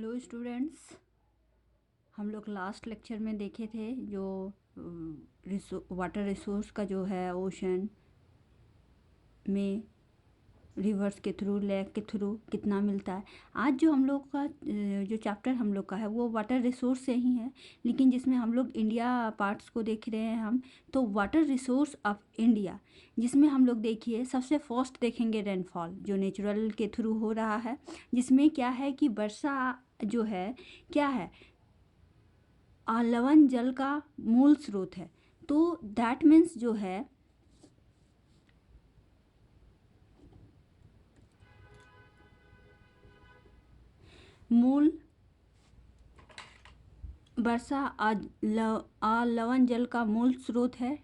Hello students, हम लोग last lecture में देखे थे जो वाटर रिसोर्स का जो है ओशन में रिवर्स के थ्रू, लेक के थ्रू कितना मिलता है। आज जो हम लोग का जो चैप्टर हम लोग का है वो वाटर रिसोर्स से ही है, लेकिन जिसमें हम लोग इंडिया पार्ट्स को देख रहे हैं हम। तो वाटर रिसोर्स ऑफ इंडिया, जिसमें हम लोग देखिए सबसे फर्स्ट देखेंगे रेनफॉल जो नेचुरल के थ्रू हो रहा है, जिसमें क्या है कि वर्षा जो है क्या है, लवण जल का मूल स्रोत है। तो दैट मीन्स जो है मूल वर्षा लवण जल का मूल स्रोत है।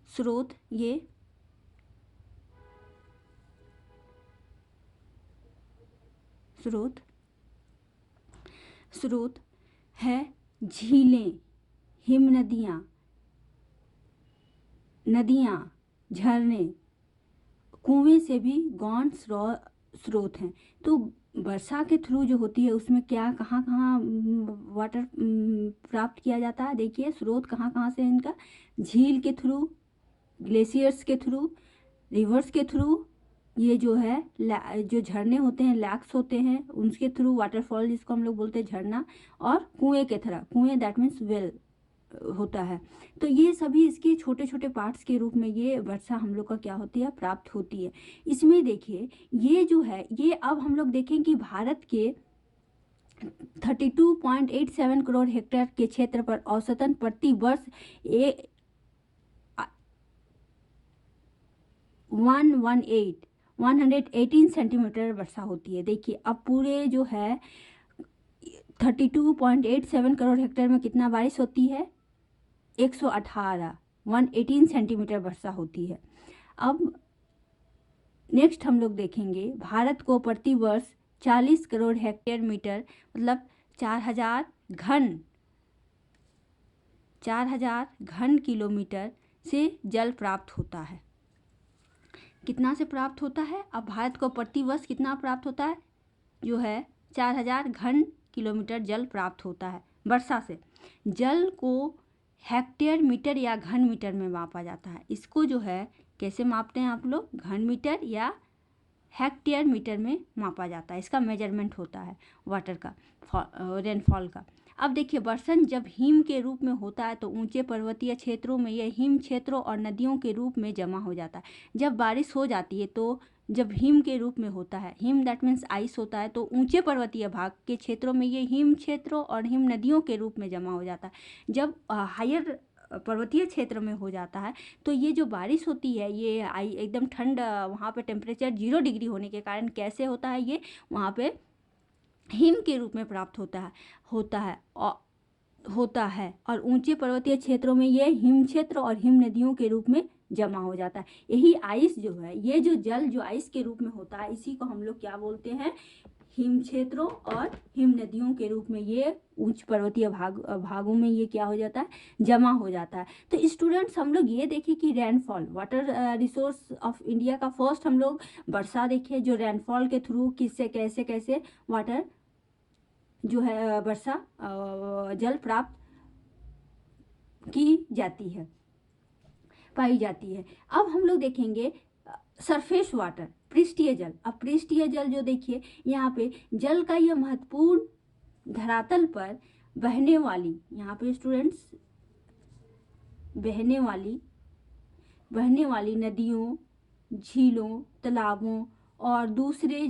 स्रोत ये स्रोत है झीलें, हिम नदियाँ, झरने, कुएं से भी गौण स्रोत हैं। तो वर्षा के थ्रू जो होती है उसमें क्या कहाँ कहाँ वाटर प्राप्त किया जाता है। देखिए स्रोत कहाँ कहाँ से है इनका, झील के थ्रू, ग्लेशियर्स के थ्रू, रिवर्स के थ्रू, ये जो है जो झरने होते हैं, लैक्स होते हैं, उनके थ्रू वाटरफॉल जिसको हम लोग बोलते हैं झरना, और कुएं के तरह, कुएं दैट मीन्स वेल होता है। तो ये सभी इसके छोटे छोटे पार्ट्स के रूप में ये वर्षा हम लोग का क्या होती है, प्राप्त होती है। इसमें देखिए ये जो है, ये अब हम लोग देखें कि भारत के 32.87 करोड़ हेक्टेयर के क्षेत्र पर औसतन प्रति वर्ष 118 सेंटीमीटर वर्षा होती है। देखिए अब पूरे जो है 32.87 करोड़ हेक्टेयर में कितना बारिश होती है, 118 सेंटीमीटर वर्षा होती है। अब नेक्स्ट हम लोग देखेंगे भारत को प्रति वर्ष 40 करोड़ हेक्टेयर मीटर, मतलब 4000 घन किलोमीटर से जल प्राप्त होता है। कितना से प्राप्त होता है, अब भारत को प्रति वर्ष कितना प्राप्त होता है, जो है 4000 घन किलोमीटर जल प्राप्त होता है वर्षा से। जल को हेक्टेयर मीटर या घन मीटर में मापा जाता है। इसको जो है कैसे मापते हैं आप लोग, घन मीटर या हेक्टेयर मीटर में मापा जाता है। इसका मेजरमेंट होता है वाटर का, रेनफॉल का। अब देखिए बरसात जब हिम के रूप में होता है तो ऊंचे पर्वतीय क्षेत्रों में यह हिम क्षेत्रों और नदियों के रूप में जमा हो जाता है। जब बारिश हो जाती है तो जब हिम के रूप में होता है, हिम दैट मीन्स आइस होता है, तो ऊंचे पर्वतीय भाग के क्षेत्रों में ये हिम क्षेत्रों और हिम नदियों के रूप में जमा हो जाता है। जब हायर पर्वतीय क्षेत्र में हो जाता है तो ये जो बारिश होती है ये एकदम ठंड, वहाँ पे टेम्परेचर 0 डिग्री होने के कारण कैसे होता है, ये वहाँ पे हिम के रूप में प्राप्त होता है और ऊंचे पर्वतीय क्षेत्रों में ये हिम क्षेत्र और हिम नदियों के रूप में जमा हो जाता है। यही आइस जो है, ये जो जल जो आइस के रूप में होता है, इसी को हम लोग क्या बोलते हैं, हिम क्षेत्रों और हिम नदियों के रूप में ये उच्च पर्वतीय भागों में ये क्या हो जाता है, जमा हो जाता है। तो स्टूडेंट्स हम लोग ये देखें कि rainfall, water resource of India का फर्स्ट हम लोग वर्षा देखे, जो रेनफॉल के थ्रू किससे कैसे कैसे वाटर जो है वर्षा जल प्राप्त की जाती है, पाई जाती है। अब हम लोग देखेंगे सरफेस वाटर, पृष्ठीय जल। अब पृष्ठीय जल जो देखिए यहाँ पे जल का यह महत्वपूर्ण धरातल पर बहने वाली, यहाँ पे स्टूडेंट्स बहने वाली नदियों, झीलों, तालाबों और दूसरे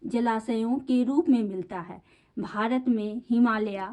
जलाशयों के रूप में मिलता है। भारत में हिमालय,